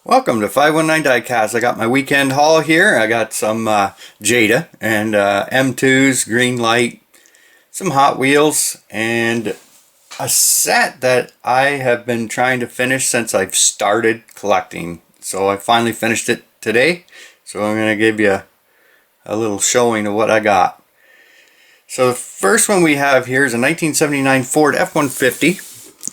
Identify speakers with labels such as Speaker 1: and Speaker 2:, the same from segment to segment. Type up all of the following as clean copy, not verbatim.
Speaker 1: Welcome to 519 Diecast. I got my weekend haul here. I got some Jada and M2s, green light, some Hot Wheels, and a set that I have been trying to finish since I've started collecting. So I finally finished it today. So I'm going to give you a little showing of what I got. So the first one we have here is a 1979 Ford F-150.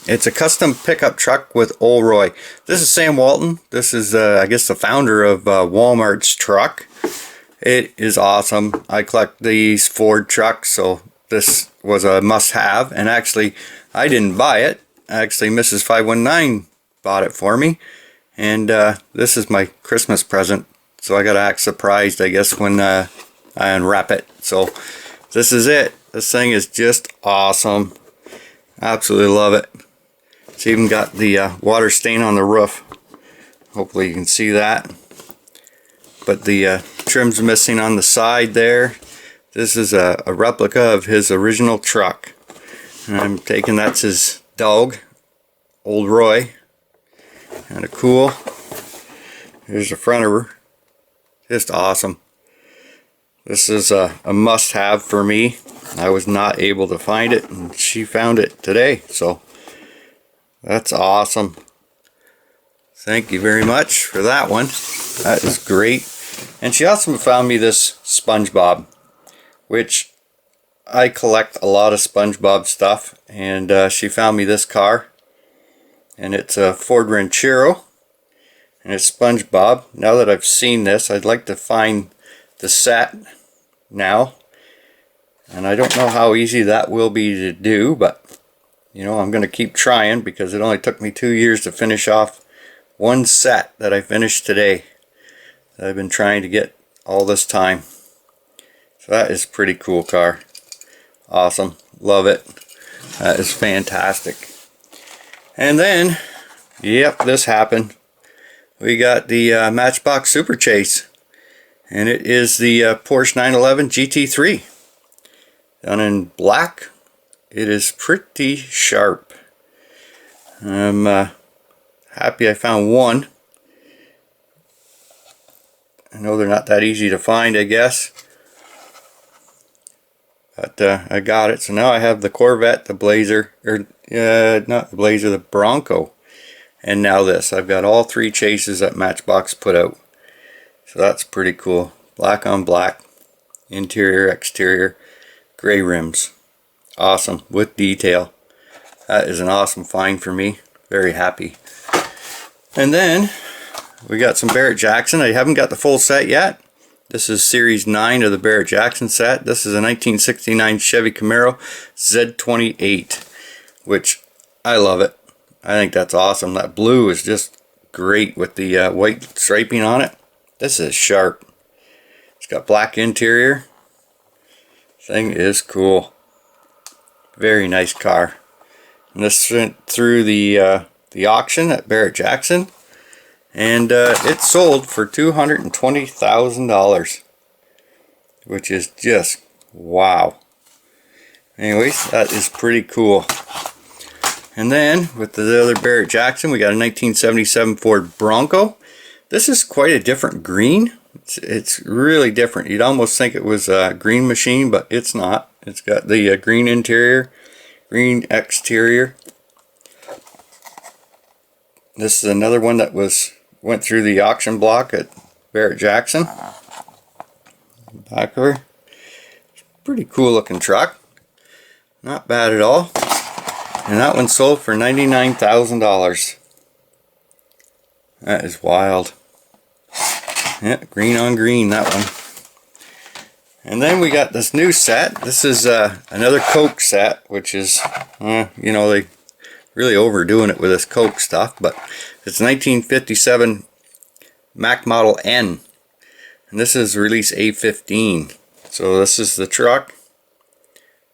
Speaker 1: It's a custom pickup truck with Old Roy. This is Sam Walton. This is, I guess, the founder of Walmart's truck. It is awesome. I collect these Ford trucks, so this was a must-have. And actually, I didn't buy it. Actually, Mrs. 519 bought it for me. And this is my Christmas present. So I got to act surprised, I guess, when I unwrap it. So this is it. This thing is just awesome. Absolutely love it. It's even got the water stain on the roof. Hopefully you can see that. But the trim's missing on the side there. This is a replica of his original truck. And I'm taking that's his dog, Old Roy. Kind of cool. Here's the front of her. Just awesome. This is a must-have for me. I was not able to find it, and she found it today, so that's awesome. Thank you very much for that one. That is great. And she also found me this SpongeBob, which I collect a lot of SpongeBob stuff, and she found me this car, and it's a Ford Ranchero, and it's SpongeBob. Now that I've seen this, I'd like to find the set now. And I don't know how easy that will be to do, but you know, I'm going to keep trying because it only took me 2 years to finish off one set that I finished today that I've been trying to get all this time. So that is a pretty cool car. Awesome. Love it. That is fantastic. And then, yep, this happened. We got the Matchbox Super Chase. And it is the Porsche 911 GT3. Done in black. It is pretty sharp. I'm happy I found one. I know they're not that easy to find, I guess. But I got it. So now I have the Corvette, the Blazer, or not the Blazer, the Bronco. And now this. I've got all three chases that Matchbox put out. So that's pretty cool. Black on black. Interior, exterior. Gray rims. Awesome. With detail. That is an awesome find for me. Very happy. And then we got some Barrett-Jackson. I haven't got the full set yet. This is Series 9 of the Barrett-Jackson set. This is a 1969 Chevy Camaro Z28, which I love it. I think that's awesome. That blue is just great with the white striping on it. This is sharp. It's got black interior. Thing is cool. Very nice car. And this went through the auction at Barrett-Jackson, and it sold for $220,000, which is just wow. Anyways, that is pretty cool. And then with the other Barrett-Jackson, we got a 1977 Ford Bronco. This is quite a different green. It's really different. You'd almost think it was a green machine, but it's not. It's got the green interior, green exterior. This is another one that went through the auction block at Barrett-Jackson. Back of her. Pretty cool looking truck. Not bad at all. And that one sold for $99,000. That is wild. Yeah, green on green, that one. And then we got this new set. This is another Coke set, which is, you know, they really overdoing it with this Coke stuff, but it's 1957 Mac Model N. And this is release A15. So this is the truck.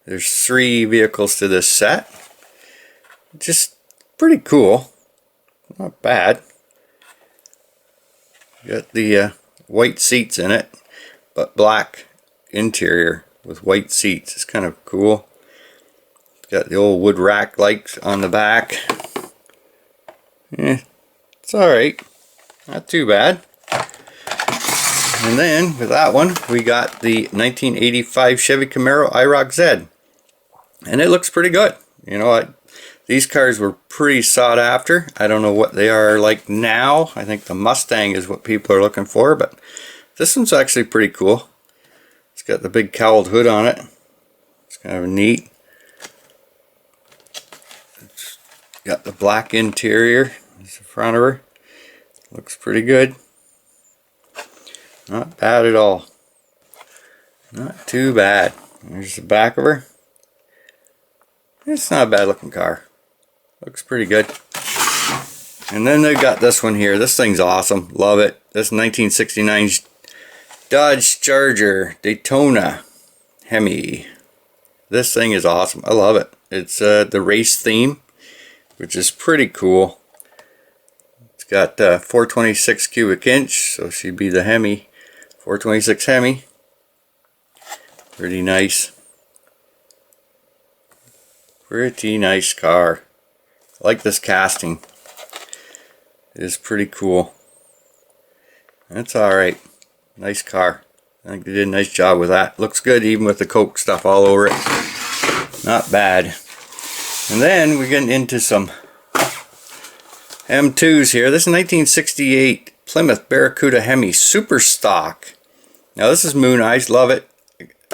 Speaker 1: There's 3 vehicles to this set. Just pretty cool. Not bad. Got the white seats in it, but black interior with white seats. It's kind of cool. It's got the old wood rack lights on the back. It's alright. Not too bad. And then with that one, we got the 1985 Chevy Camaro IROC Z. And it looks pretty good. You know, these cars were pretty sought after. I don't know what they are like now. I think the Mustang is what people are looking for, but this one's actually pretty cool. It's got the big cowled hood on it. It's kind of neat. It's got the black interior. There's the front of her. Looks pretty good. Not bad at all. Not too bad. There's the back of her. It's not a bad looking car. Looks pretty good. And then they've got this one here. This thing's awesome. Love it. This 1969 Dodge Charger Daytona Hemi. This thing is awesome. I love it. It's the race theme, which is pretty cool. It's got 426 cubic inch, so she'd be the Hemi. 426 Hemi. Pretty nice. Pretty nice car. I like this casting. It is pretty cool. That's alright. Nice car. I think they did a nice job with that. Looks good even with the Coke stuff all over it. Not bad. And then we're getting into some M2s here. This is 1968 Plymouth Barracuda Hemi Super Stock. Now this is Moon Eyes. Love it.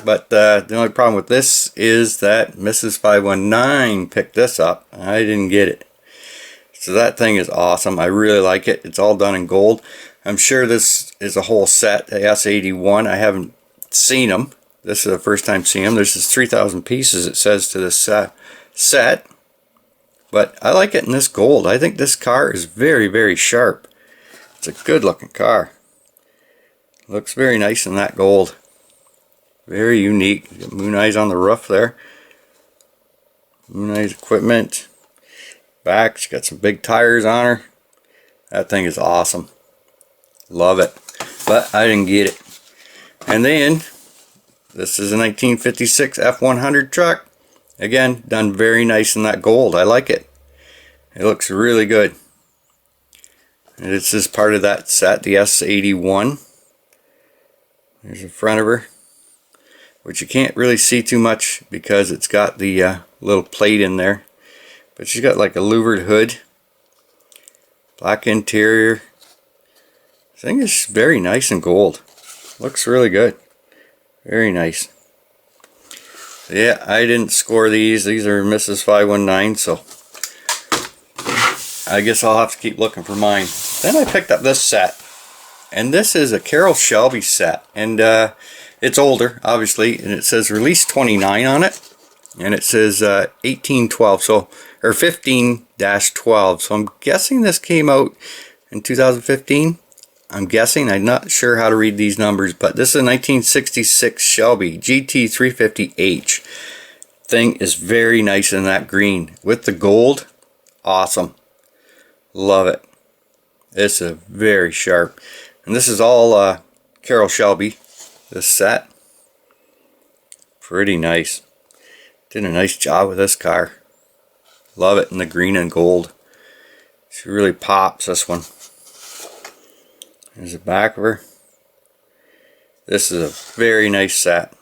Speaker 1: But the only problem with this is that Mrs. 519 picked this up. I didn't get it. So that thing is awesome. I really like it. It's all done in gold. I'm sure this is a whole set, the S81. I haven't seen them. This is the first time seeing them. There's just 3,000 pieces, it says, to this set. But I like it in this gold. I think this car is very, very sharp. It's a good looking car. Looks very nice in that gold. Very unique. Got Moon Eyes on the roof there. Moon Eyes equipment. Back, she's got some big tires on her. That thing is awesome. Love it. But I didn't get it. And then, this is a 1956 F100 truck. Again, done very nice in that gold. I like it. It looks really good. And this is part of that set, the S81. There's the front of her, which you can't really see too much because it's got the little plate in there. But she's got like a louvered hood, black interior. This thing is very nice and gold. Looks really good. Very nice. So yeah, I didn't score these. These are Mrs. 519, so I guess I'll have to keep looking for mine. Then I picked up this set. And this is a Carroll Shelby set. And it's older, obviously, and it says release 29 on it. And it says 1812, so, or 15-12. So I'm guessing this came out in 2015. I'm guessing. I'm not sure how to read these numbers, but this is a 1966 Shelby GT350H. Thing is very nice in that green. With the gold, awesome. Love it. It's a very sharp. And this is all Carroll Shelby, this set. Pretty nice. Did a nice job with this car. Love it in the green and gold. She really pops, this one. There's the back of her. This is a very nice set.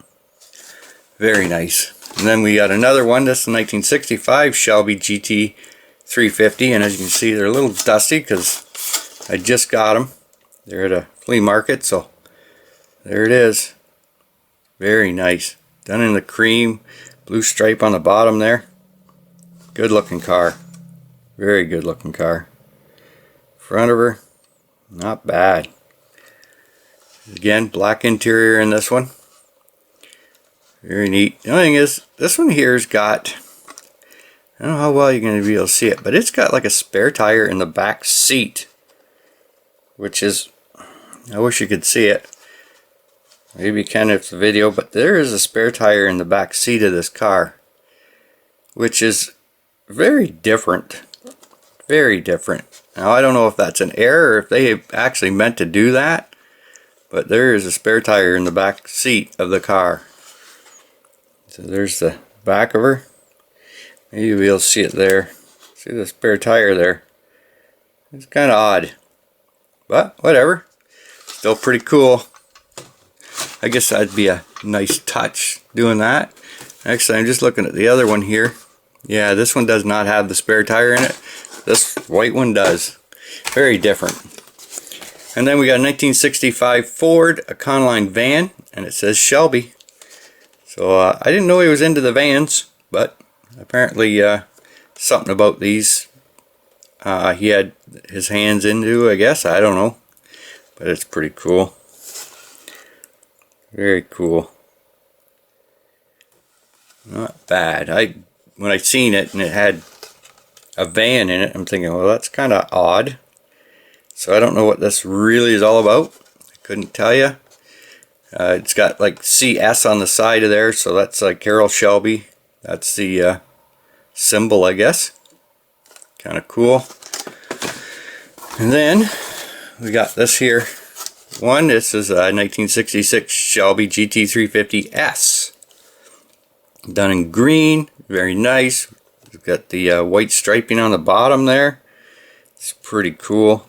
Speaker 1: Very nice. And then we got another one. This is a 1965 Shelby GT350. And as you can see, they're a little dusty because I just got them. They're at a flea market, so there it is. Very nice. Done in the cream. Blue stripe on the bottom there. Good looking car. Very good looking car. Front of her, not bad. Again, black interior in this one. Very neat. The only thing is, this one here's got, I don't know how well you're going to be able to see it, but it's got like a spare tire in the back seat. Which is, I wish you could see it. Maybe you can if it's the video, but there is a spare tire in the back seat of this car. Which is very different. Very different. Now I don't know if that's an error or if they actually meant to do that. But there is a spare tire in the back seat of the car. So there's the back of her. Maybe you'll be able to see it there. See the spare tire there. It's kind of odd. but whatever. Still pretty cool. I guess that'd be a nice touch doing that. Actually, I'm just looking at the other one here. Yeah, this one does not have the spare tire in it. This white one does. Very different. And then we got a 1965 Ford Econoline van, and it says Shelby. So I didn't know he was into the vans, but apparently something about these he had his hands into, I guess. I don't know. But it's pretty cool. Very cool. Not bad. When I seen it and it had a van in it, I'm thinking, well, that's kind of odd. So I don't know what this really is all about. I couldn't tell you. It's got like CS on the side of there, so that's like Carroll Shelby. That's the symbol, I guess. Kind of cool. And then we got this here one. This is a 1966 Shelby GT350S. Done in green. Very nice. We've got the white striping on the bottom there. It's pretty cool.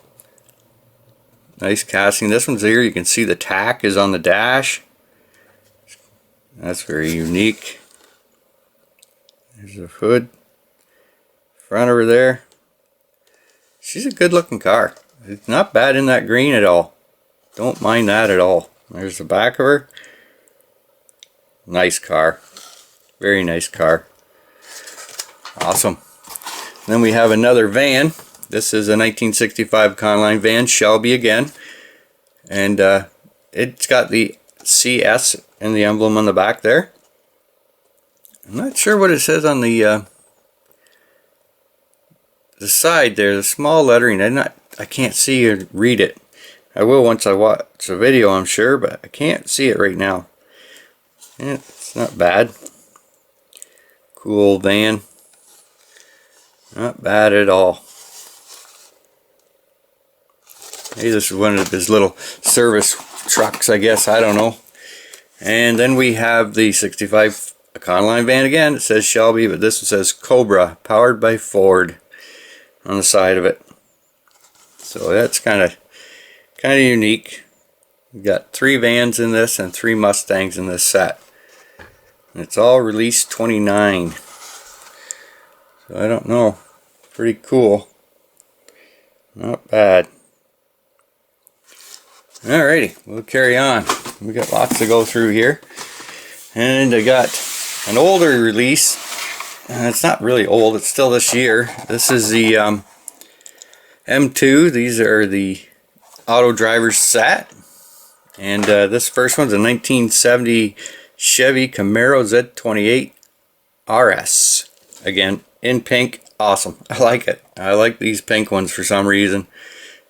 Speaker 1: Nice casting. This one's here. You can see the tack is on the dash. That's very unique. There's the hood. Front over there. She's a good looking car. It's not bad in that green at all. Don't mind that at all. There's the back of her. Nice car. Very nice car. Awesome. Then we have another van. This is a 1965 Econoline van, Shelby again. And it's got the CS and the emblem on the back there. I'm not sure what it says on the side there, the small lettering. I can't see or read it. I will once I watch the video, I'm sure, but I can't see it right now. Yeah, it's not bad. Cool van. Not bad at all. Maybe this is one of his little service trucks, I guess. I don't know. And then we have the 65 Econoline van again. It says Shelby, but this one says Cobra, powered by Ford on the side of it. So that's kind of unique. We've got 3 vans in this and 3 Mustangs in this set. And it's all release 29. So I don't know. Pretty cool. Not bad. Alrighty, we'll carry on. We got lots to go through here. And I got an older release. It's not really old, it's still this year. This is the M2. These are the auto driver's set. And this first one's a 1970 Chevy Camaro Z28 RS. Again, in pink. Awesome. I like it. I like these pink ones for some reason.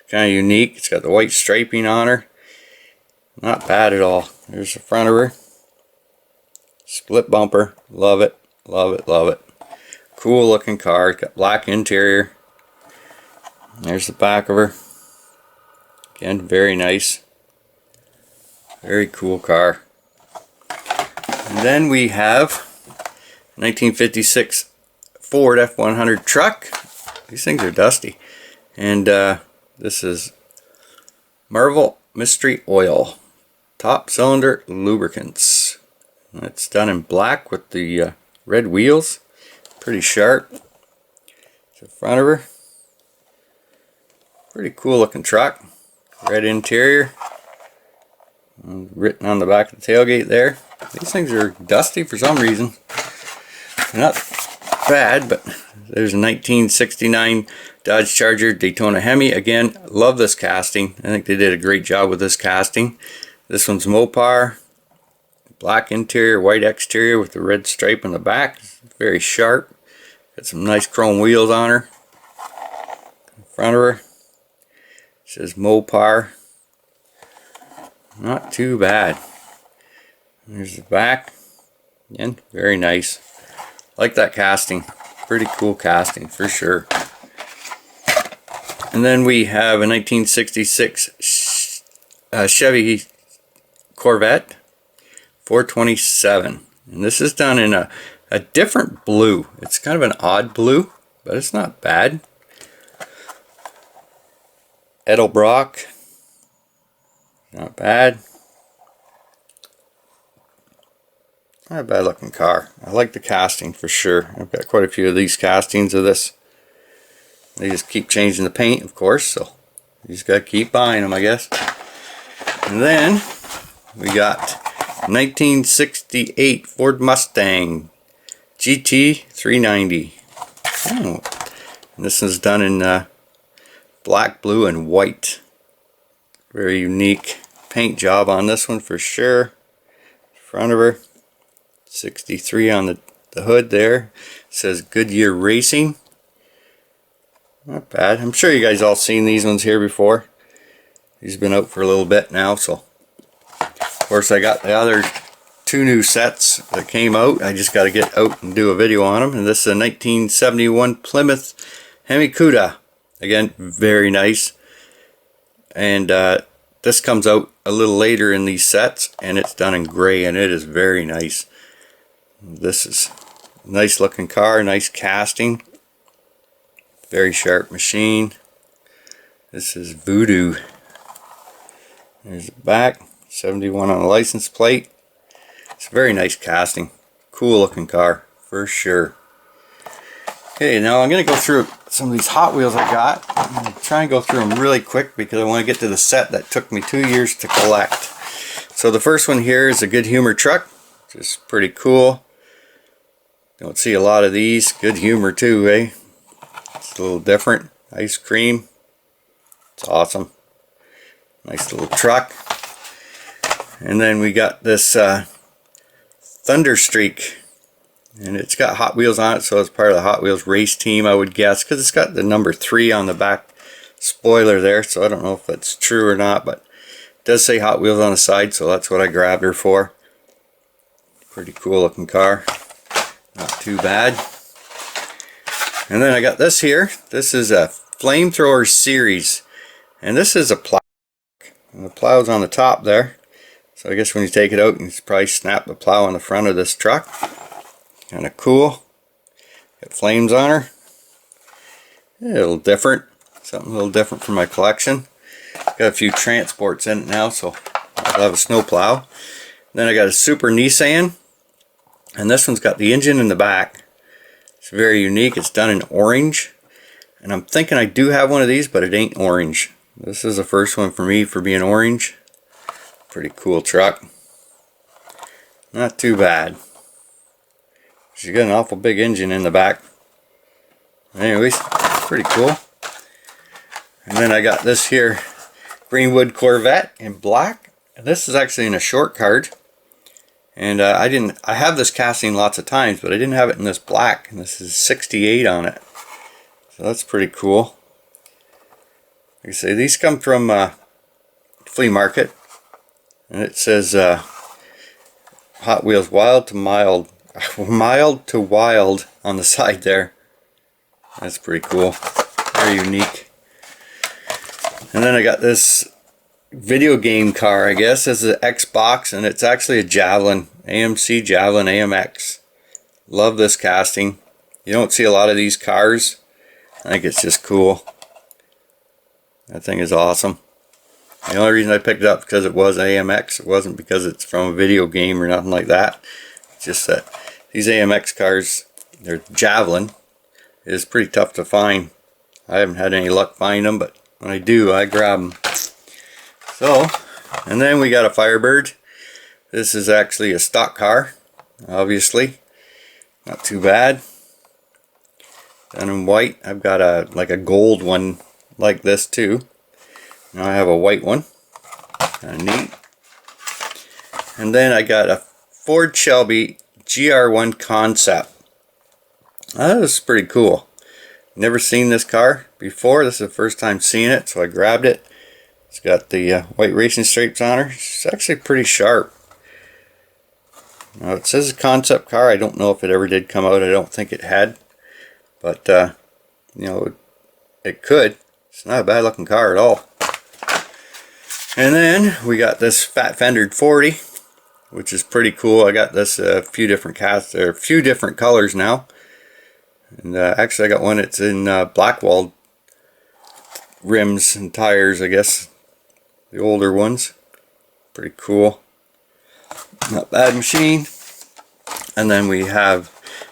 Speaker 1: Kind of unique. It's got the white striping on her. Not bad at all. There's the front of her. Split bumper. Love it. Love it. Love it. Cool looking car. It's got black interior. There's the back of her. Again, very nice. Very cool car. And then we have 1956 Ford F100 truck. These things are dusty. And this is Marvel Mystery Oil. Top cylinder lubricants. It's done in black with the red wheels. Pretty sharp. It's the front of her. Pretty cool looking truck. Red interior. Written on the back of the tailgate there. These things are dusty for some reason. Not bad, but there's a 1969 Dodge Charger Daytona Hemi. Again, love this casting. I think they did a great job with this casting. This one's Mopar. Black interior, white exterior with the red stripe on the back. Very sharp. Got some nice chrome wheels on her. In front of her. It says Mopar. Not too bad. There's the back. Again, very nice. Like that casting. Pretty cool casting for sure. And then we have a 1966 Chevy Corvette 427. And this is done in a different blue. It's kind of an odd blue, but it's not bad. Edelbrock. Not bad. Not a bad looking car. I like the casting for sure. I've got quite a few of these castings of this. They just keep changing the paint, of course, so you just gotta keep buying them, I guess. And then we got 1968 Ford Mustang GT 390. Oh, and this is done in black, blue, and white. Very unique paint job on this one for sure. Front of her, 63 on the hood there. It says Goodyear Racing. Not bad. I'm sure you guys all seen these ones here before. These have been out for a little bit now, so of course I got the other two new sets that came out. I just got to get out and do a video on them. And this is a 1971 Plymouth Hemi-Cuda. Again, very nice. And this comes out a little later in these sets, and it's done in gray, and it is very nice. This is a nice looking car, nice casting. Very sharp machine. This is Voodoo. There's the back. 71 on the license plate. It's a very nice casting. Cool looking car for sure. Okay, now I'm going to go through some of these Hot Wheels I got. I'm going to try and go through them really quick because I want to get to the set that took me 2 years to collect. So the first one here is a Good Humor truck. Just pretty cool. Don't see a lot of these. Good humor too, eh? It's a little different. Ice cream. It's awesome. Nice little truck. And then we got this Thunder Streak. And it's got Hot Wheels on it, so it's part of the Hot Wheels race team, I would guess, because it's got the number 3 on the back spoiler there, so I don't know if that's true or not, but it does say Hot Wheels on the side, so that's what I grabbed her for. Pretty cool looking car. Not too bad. And then I got this here. This is a Flamethrower Series. And this is a plow. And the plow's on the top there. So I guess when you take it out, you can probably snap the plow on the front of this truck. Kind of cool. Got flames on her. A little different. Something a little different from my collection. Got a few transports in it now, so I'll have a snow plow. Then I got a Super Nissan. And this one's got the engine in the back. It's very unique. It's done in orange. And I'm thinking I do have one of these, but it ain't orange. This is the first one for me for being orange. Pretty cool truck. Not too bad. She's got an awful big engine in the back. Anyways, pretty cool. And then I got this here Greenwood Corvette in black. And this is actually in a short card. And I have this casting lots of times, but I didn't have it in this black. And this is 68 on it. So that's pretty cool. Like I say, these come from flea market. And it says Hot Wheels Wild to Mild. Mild to Wild on the side there. That's pretty cool. Very unique. And then I got this video game car, I guess. This is an Xbox, and it's actually a Javelin. AMC Javelin AMX. Love this casting. You don't see a lot of these cars. I think it's just cool. That thing is awesome. The only reason I picked it up because it was AMX. It wasn't because it's from a video game or nothing like that. It's just that these AMX cars, they're Javelin, is pretty tough to find. I haven't had any luck finding them, but when I do, I grab them. So, and then we got a Firebird. This is actually a stock car, obviously. Not too bad. Done in white. I've got like a gold one like this too. Now I have a white one. Kind of neat. And then I got a Ford Shelby GR1 Concept. That was pretty cool. Never seen this car before. This is the first time seeing it, so I grabbed it. It's got the white racing stripes on her. It's actually pretty sharp. Now it says a concept car. I don't know if it ever did come out. I don't think it had. But, you know, it could. It's not a bad looking car at all. And then we got this Fat Fendered 40, which is pretty cool. I got this a few different colors now. And actually I got one that's in black-walled rims and tires, I guess. The older ones. Pretty cool. Not bad machine. And then we have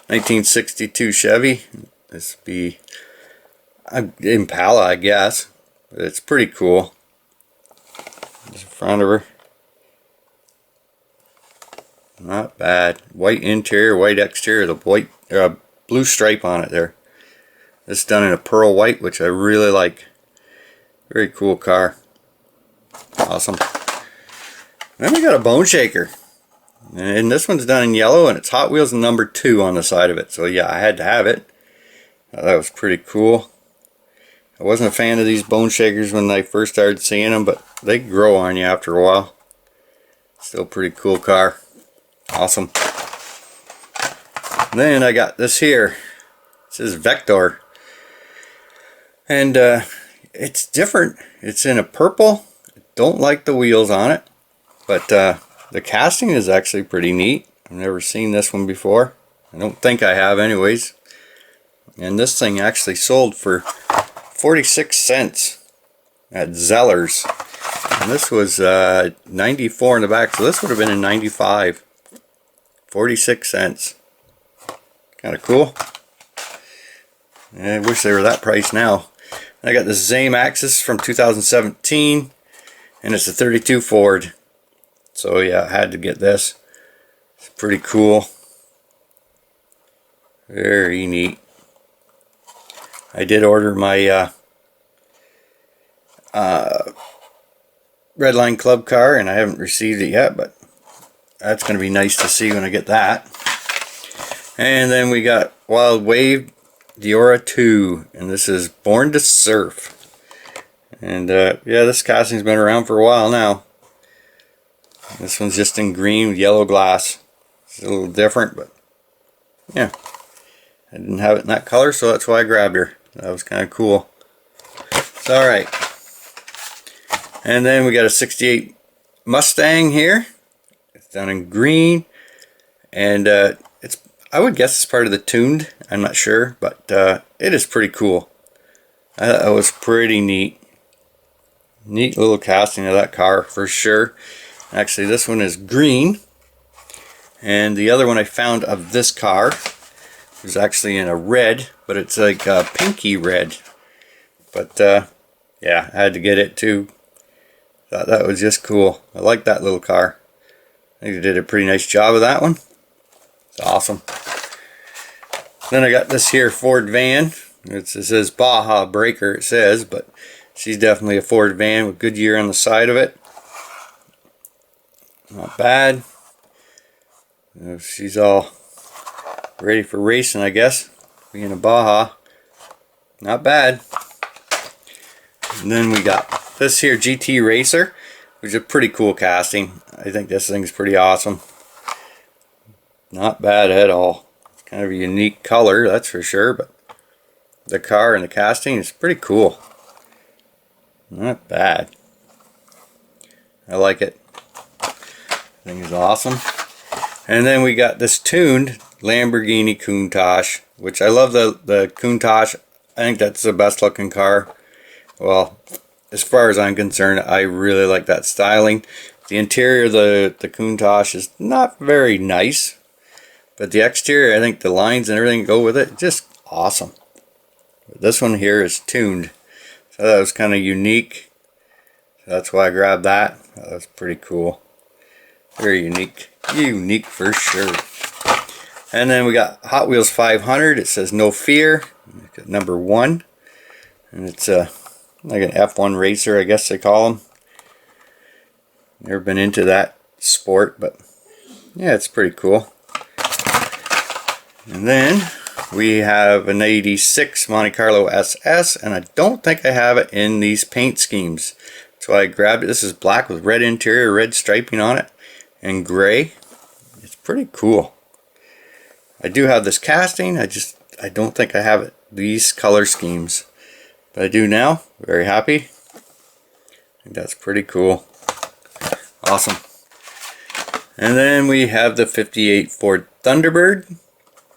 Speaker 1: 1962 Chevy. This would be Impala, I guess. But it's pretty cool. There's the front of her. Not bad. White interior, white exterior, the white blue stripe on it there. This is done in a pearl white, which I really like. Very cool car. Awesome. Then we got a bone shaker. And this one's done in yellow, and it's Hot Wheels number 2 on the side of it. So yeah, I had to have it. That was pretty cool. I wasn't a fan of these bone shakers when I first started seeing them, but they grow on you after a while. Still pretty cool car. Awesome. Then I got this here. It says Vector. And it's different. It's in a purple. Don't like the wheels on it. But the casting is actually pretty neat. I've never seen this one before. I don't think I have anyways. And this thing actually sold for 46 cents at Zeller's. And this was 94 in the back, so this would have been in 95. 46 cents. Kind of cool. I wish they were that price now. I got the Zame Axis from 2017, and it's a 32 Ford. So yeah, I had to get this. It's pretty cool. Very neat. I did order my Redline Club car, and I haven't received it yet, but that's going to be nice to see when I get that. And then we got Wild Wave Diora 2, and this is Born to Surf. And yeah, this casting's been around for a while now. This one's just in green with yellow glass. It's a little different, but yeah, I didn't have it in that color, so that's why I grabbed her. That was kind of cool. It's alright. And then we got a 68 Mustang here. It's done in green, and I would guess it's part of the tuned. I'm not sure, but it is pretty cool. That was pretty neat. Neat little casting of that car for sure. Actually, this one is green, and the other one I found of this car was actually in a red, but it's like a pinky red. But yeah, I had to get it too. Thought that was just cool. I like that little car. I think they did a pretty nice job of that one. It's awesome. Then I got this here Ford van. It says Baja Breaker, it says, but she's definitely a Ford van with Goodyear on the side of it. Not bad. She's all ready for racing, I guess. Being a Baja. Not bad. And then we got this here GT Racer, which is a pretty cool casting. I think this thing's pretty awesome. Not bad at all. It's kind of a unique color, that's for sure, but the car and the casting is pretty cool. Not bad. I like it. Thing is awesome. And then we got this tuned Lamborghini Countach, which I love the Countach. I think that's the best looking car. Well, as far as I'm concerned, I really like that styling. The interior of the Countach is not very nice, but the exterior, I think the lines and everything go with it, just awesome. But this one here is tuned, so that was kind of unique. So that's why I grabbed that. That was pretty cool. Very unique. Unique for sure. And then we got Hot Wheels 500. It says No Fear. Number 1. And it's like an F1 racer, I guess they call them. Never been into that sport, but yeah, it's pretty cool. And then we have an 86 Monte Carlo SS, and I don't think I have it in these paint schemes. So I grabbed it. This is black with red interior, red striping on it, and gray. It's pretty cool. I do have this casting. I don't think I have it these color schemes, but I do now. Very happy. I think that's pretty cool. Awesome. And then we have the 58 Ford Thunderbird,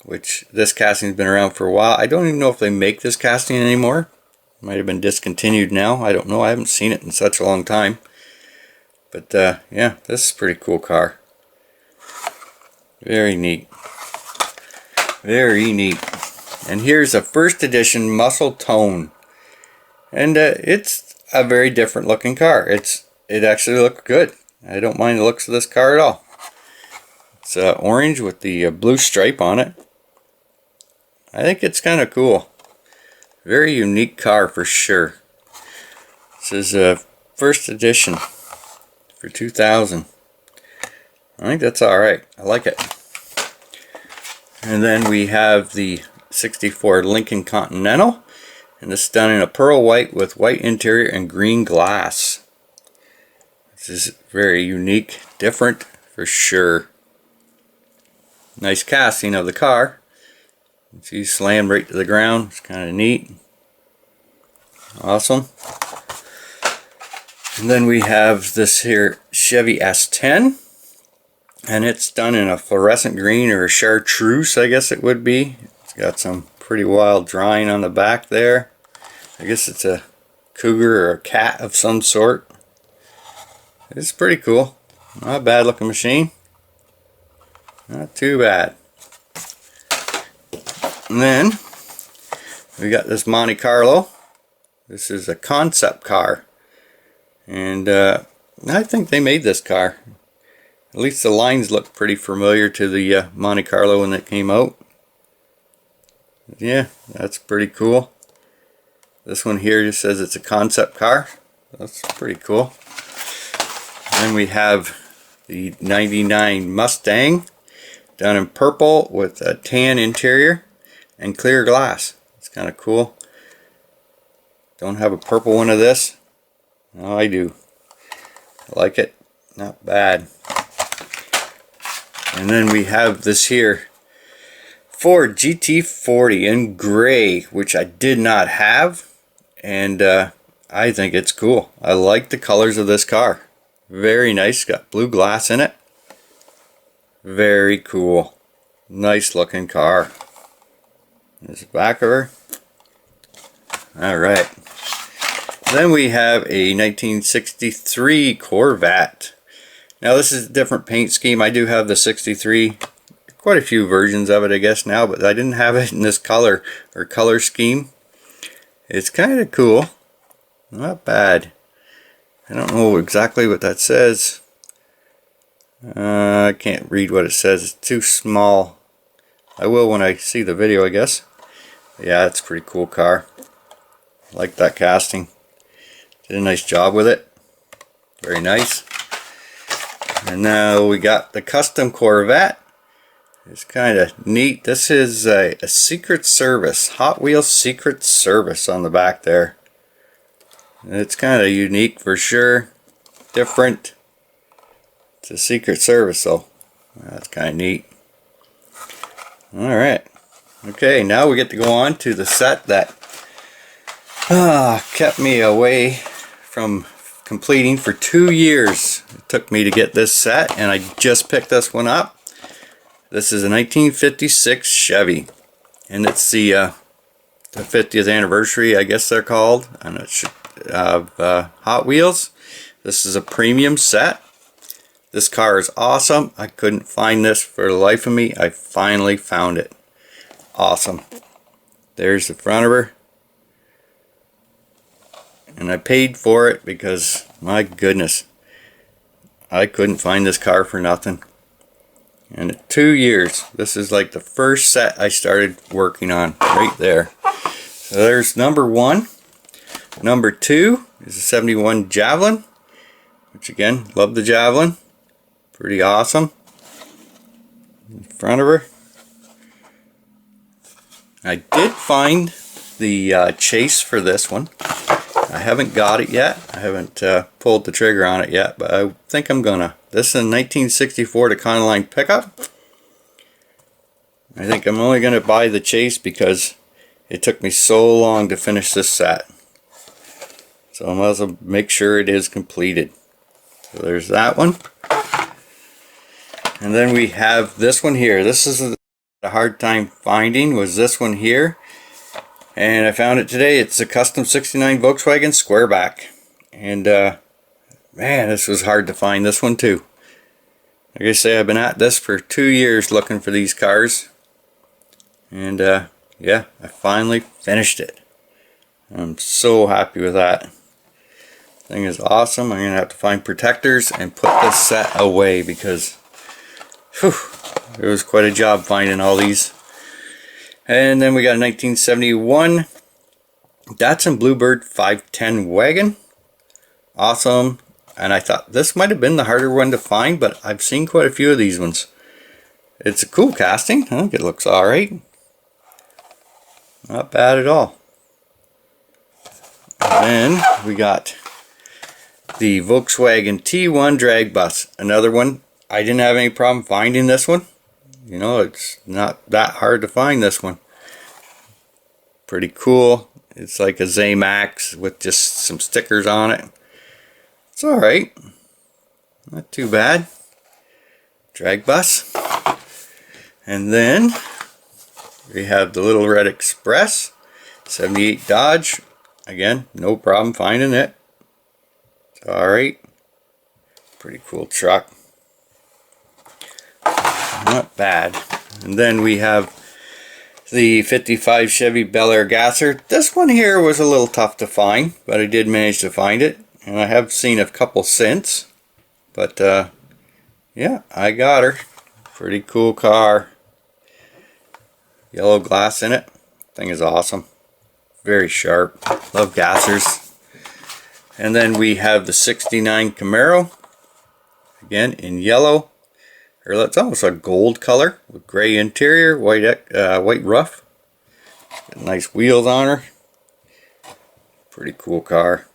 Speaker 1: which this casting's been around for a while. I don't even know if they make this casting anymore. Might have been discontinued now. I don't know. I haven't seen it in such a long time. But yeah, this is a pretty cool car. Very neat. Very neat. And here's a first edition Muscle Tone. And it's a very different looking car. It actually looks good. I don't mind the looks of this car at all. It's orange with the blue stripe on it. I think it's kind of cool. Very unique car for sure. This is a first edition for 2000. I think that's alright. I like it. And then we have the 64 Lincoln Continental. And this is done in a pearl white with white interior and green glass. This is very unique, different for sure. Nice casting of the car. See, slammed right to the ground. It's kind of neat. Awesome. And then we have this here Chevy S10. And it's done in a fluorescent green or a chartreuse, I guess it would be. It's got some pretty wild drawing on the back there. I guess it's a cougar or a cat of some sort. It's pretty cool. Not a bad looking machine. Not too bad. And then we got this Monte Carlo. This is a concept car. And I think they made this car. At least the lines look pretty familiar to the Monte Carlo when it came out. Yeah, that's pretty cool. This one here just says it's a concept car. That's pretty cool. Then we have the 99 Mustang done in purple with a tan interior and clear glass. It's kind of cool. Don't have a purple one of this. No, I do. I like it. Not bad. And then we have this here Ford GT40 in gray, which I did not have, and I think it's cool. I like the colors of this car. Very nice. Got blue glass in it. Very cool. Nice looking car. There's the back of her. Alright. Then we have a 1963 Corvette. Now this is a different paint scheme. I do have the 63. Quite a few versions of it, I guess, now, but I didn't have it in this color or color scheme. It's kind of cool. Not bad. I don't know exactly what that says. I can't read what it says. It's too small. I will when I see the video, I guess. Yeah, it's a pretty cool car. I like that casting. Did a nice job with it. Very nice. And now we got the custom Corvette. It's kind of neat. This is a Secret Service, Hot Wheels Secret Service on the back there. It's kind of unique for sure. Different. It's a Secret Service, so that's kind of neat. Alright. Okay, now we get to go on to the set that kept me away from completing for 2 years. It took me to get this set, and I just picked this one up. This is a 1956 Chevy, and it's the 50th anniversary, I guess they're called. I'm not sure, of Hot Wheels. This is a premium set. This car is awesome. I couldn't find this for the life of me. I finally found it. Awesome. There's the front of her. And I paid for it because, my goodness, I couldn't find this car for nothing. And in 2 years, this is like the first set I started working on right there. So there's number 1. Number 2 is a 71 Javelin, which again, love the Javelin. Pretty awesome. In front of her. I did find the chase for this one. I haven't got it yet. I haven't pulled the trigger on it yet, but I think I'm gonna. This is a 1964 Econoline pickup. I think I'm only gonna buy the chase because it took me so long to finish this set. So I might as well make sure it is completed. So there's that one. And then we have this one here. This is a hard time finding, was this one here. And I found it today. It's a custom 69 Volkswagen Squareback. And Man, this was hard to find, this one too. Like I say, I've been at this for 2 years looking for these cars. And yeah, I finally finished it. I'm so happy with that. Thing is awesome. I'm going to have to find protectors and put this set away because whew, it was quite a job finding all these. And then we got a 1971 Datsun Bluebird 510 wagon. Awesome. And I thought this might have been the harder one to find, but I've seen quite a few of these ones. It's a cool casting. I think it looks alright. Not bad at all. And then we got the Volkswagen T1 drag bus. Another one. I didn't have any problem finding this one. You know, it's not that hard to find this one. Pretty cool. It's like a Zamax with just some stickers on it. It's alright. Not too bad. Drag bus. And then we have the Little Red Express 78 Dodge. Again, no problem finding it. It's alright. Pretty cool truck. Not bad. And then we have the 55 Chevy Bel Air Gasser. This one here was a little tough to find, but I did manage to find it. And I have seen a couple since. But yeah, I got her. Pretty cool car. Yellow glass in it. Thing is awesome. Very sharp. Love gassers. And then we have the 69 Camaro. Again in yellow. Or it's almost a gold color with gray interior, white roof. Got nice wheels on her. Pretty cool car.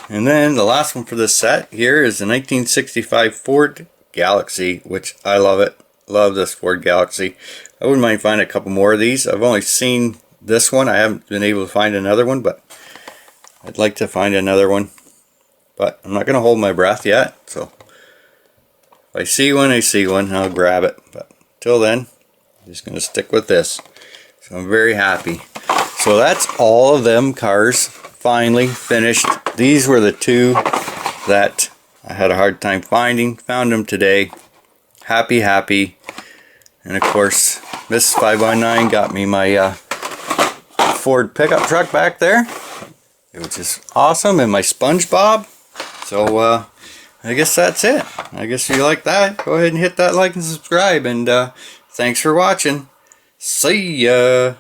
Speaker 1: And then the last one for this set here is the 1965 Ford Galaxy, which I love it. Love this Ford Galaxy. I wouldn't mind finding a couple more of these. I've only seen this one. I haven't been able to find another one, but I'd like to find another one. But I'm not going to hold my breath yet. So if I see one, I see one. I'll grab it. But till then, I'm just going to stick with this. So I'm very happy. So that's all of them cars finally finished. These were the two that I had a hard time finding. Found them today. Happy. And of course, Miss 519 got me my Ford pickup truck back there, which is awesome, and my SpongeBob. So I guess that's it. I guess if you like that, go ahead and hit that like and subscribe, and thanks for watching. See ya.